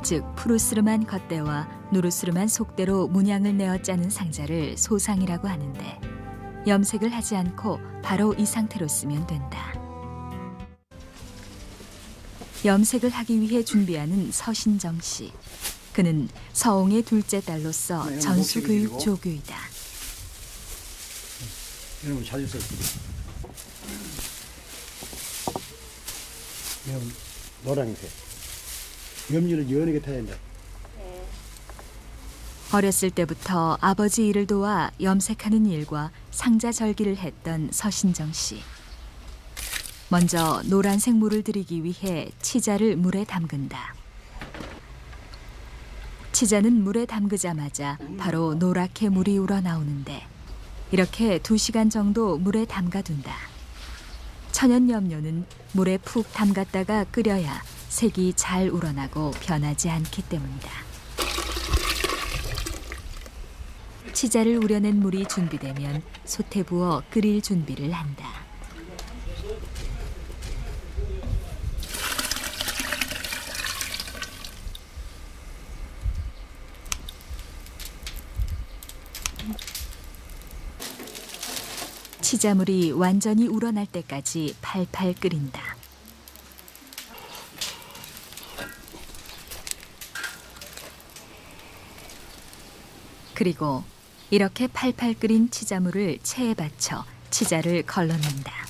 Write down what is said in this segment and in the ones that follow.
즉 푸르스름한 겉대와 누르스름한 속대로 문양을 내어 짜는 상자를 소상이라고 하는데 염색을 하지 않고 바로 이 상태로 쓰면 된다. 염색을 하기 위해 준비하는 서신정 씨. 그는 서옹의 둘째 딸로서 전수교육 조교이다. 이런 거 자주 썼지. 이건 노란색. 염료를 연하게 타야 된다. 어렸을 때부터 아버지 일을 도와 염색하는 일과 상자 절기를 했던 서신정 씨. 먼저 노란색 물을 들이기 위해 치자를 물에 담근다. 치자는 물에 담그자마자 바로 노랗게 물이 우러나오는데 이렇게 2시간 정도 물에 담가둔다. 천연염료는 물에 푹 담갔다가 끓여야 색이 잘 우러나고 변하지 않기 때문이다. 치자를 우려낸 물이 준비되면 솥에 부어 끓일 준비를 한다. 치자물이 완전히 우러날 때까지 팔팔 끓인다. 그리고 이렇게 팔팔 끓인 치자물을 체에 받쳐 치자를 걸러낸다.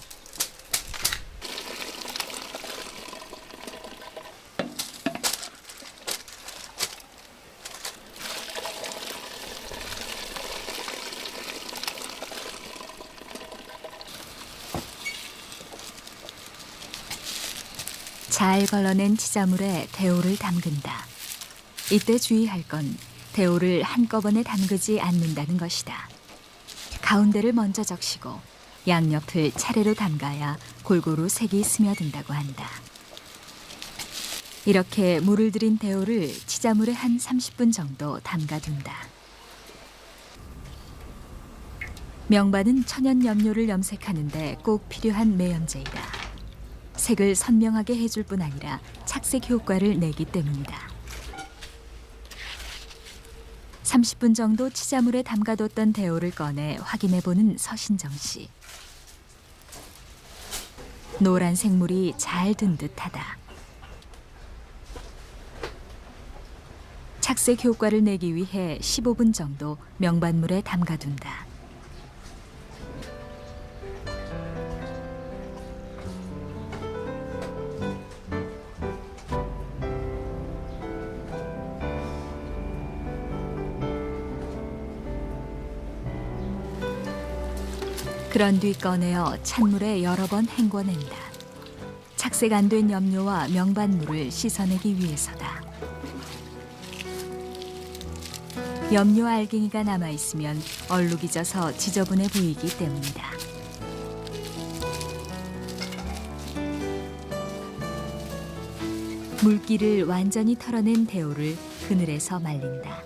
잘 걸러낸 치자물에 데오를 담근다. 이때 주의할 건 데오를 한꺼번에 담그지 않는다는 것이다. 가운데를 먼저 적시고 양옆을 차례로 담가야 골고루 색이 스며든다고 한다. 이렇게 물을 들인 데오를 치자물에 한 30분 정도 담가둔다. 명반은 천연염료를 염색하는데 꼭 필요한 매염제이다. 색을 선명하게 해줄 뿐 아니라 착색 효과를 내기 때문이다. 30분 정도 치자물에 담가뒀던 데오를 꺼내 확인해보는 서신정 씨. 노란색 물이 잘 든 듯하다. 착색 효과를 내기 위해 15분 정도 명반물에 담가둔다. 그런 뒤 꺼내어 찬물에 여러 번 헹궈낸다. 착색 안 된 염료와 명반물을 씻어내기 위해서다. 염료 알갱이가 남아있으면 얼룩이 져서 지저분해 보이기 때문이다. 물기를 완전히 털어낸 데오를 그늘에서 말린다.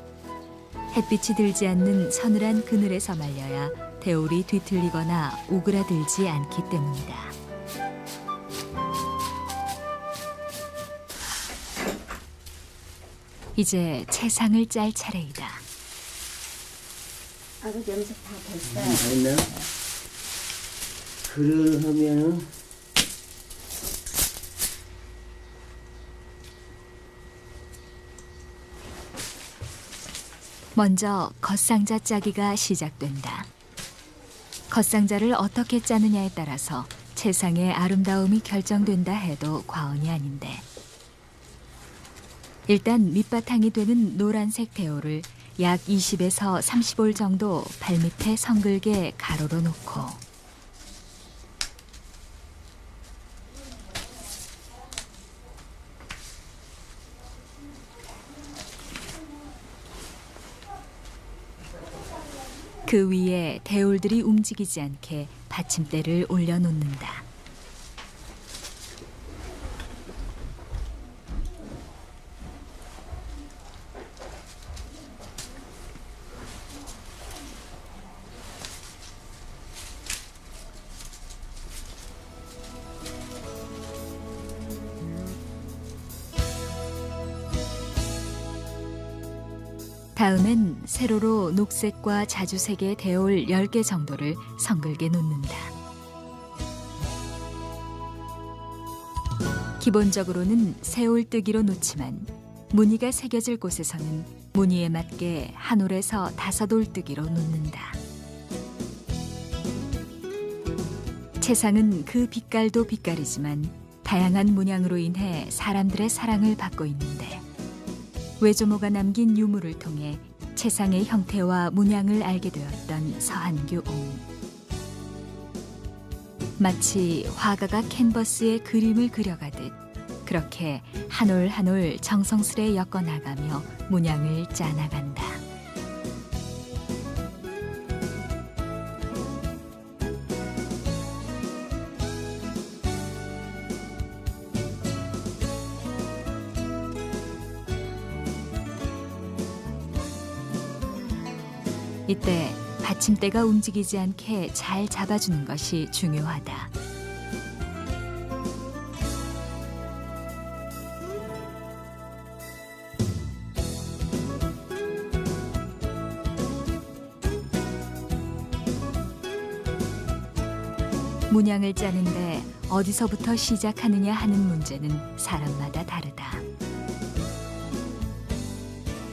햇빛이 들지 않는 서늘한 그늘에서 말려야 데올이 뒤틀리거나 오그라들지 않기 때문이다. 이제 채상을 짤 차례이다. 아버지 염색 다 됐어요. 다 했나요? 그러면은 먼저 겉상자 짜기가 시작된다. 겉상자를 어떻게 짜느냐에 따라서 채상의 아름다움이 결정된다 해도 과언이 아닌데 일단 밑바탕이 되는 노란색 데오를 약 20에서 30올 정도 발밑에 성글게 가로로 놓고 그 위에 데올들이 움직이지 않게 받침대를 올려놓는다. 다음엔 세로로 녹색과 자주색의 대올 10개 정도를 성글게 놓는다. 기본적으로는 새올뜨기로 놓지만 무늬가 새겨질 곳에서는 무늬에 맞게 한 올에서 5올뜨기로 놓는다. 채상은 그 빛깔도 빛깔이지만 다양한 문양으로 인해 사람들의 사랑을 받고 있는데 외조모가 남긴 유물을 통해 채상의 형태와 문양을 알게 되었던 서한규 옹. 마치 화가가 캔버스에 그림을 그려가듯 그렇게 한 올 한 올 정성스레 엮어나가며 문양을 짜나간다. 이때 받침대가 움직이지 않게 잘 잡아주는 것이 중요하다. 문양을 짜는데 어디서부터 시작하느냐 하는 문제는 사람마다 다르다.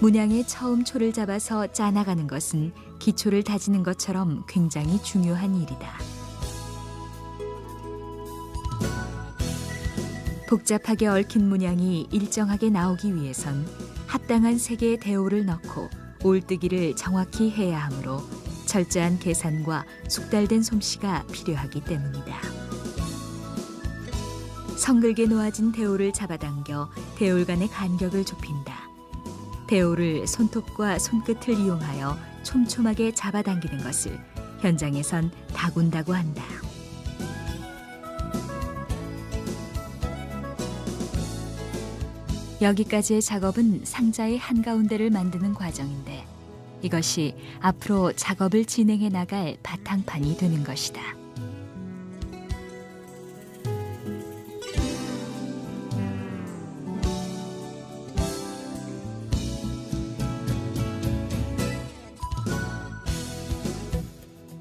문양의 처음 초를 잡아서 짜나가는 것은 기초를 다지는 것처럼 굉장히 중요한 일이다. 복잡하게 얽힌 문양이 일정하게 나오기 위해선 합당한 색의 대오를 넣고 올뜨기를 정확히 해야 하므로 철저한 계산과 숙달된 솜씨가 필요하기 때문이다. 성글게 놓아진 대오를 잡아당겨 대올 간의 간격을 좁힌다. 대오를 손톱과 손끝을 이용하여 촘촘하게 잡아당기는 것을 현장에선 다군다고 한다. 여기까지의 작업은 상자의 한가운데를 만드는 과정인데 이것이 앞으로 작업을 진행해 나갈 바탕판이 되는 것이다.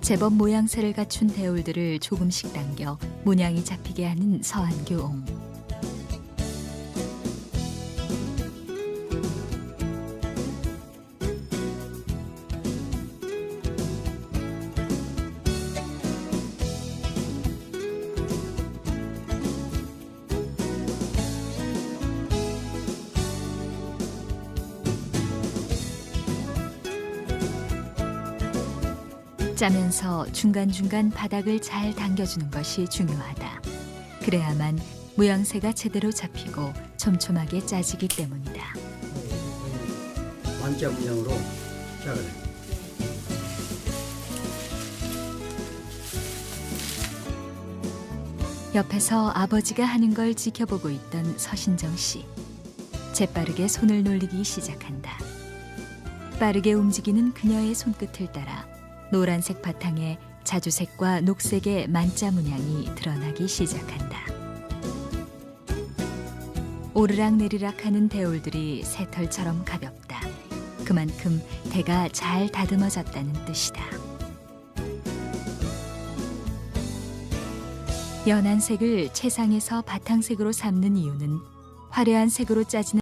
제법 모양새를 갖춘 대올들을 조금씩 당겨 문양이 잡히게 하는 서한규 옹. 짜면서 중간중간 바닥을 잘 당겨주는 것이 중요하다. 그래야만 모양새가 제대로 잡히고 촘촘하게 짜지기 때문이다. 완자 문양으로 시작을 해. 옆에서 아버지가 하는 걸 지켜보고 있던 서신정 씨. 재빠르게 손을 놀리기 시작한다. 빠르게 움직이는 그녀의 손끝을 따라 노란색 바탕에 자주색과 녹색의 만자 문양이 드러나기 시작한다. 오르락내리락 하는 대올들이 새털처럼 가볍다. 그만큼 대가 잘 다듬어졌다는 뜻이다. 연한 색을 채상에서 바탕색으로 삼는 이유는 화려한 색으로 짜지는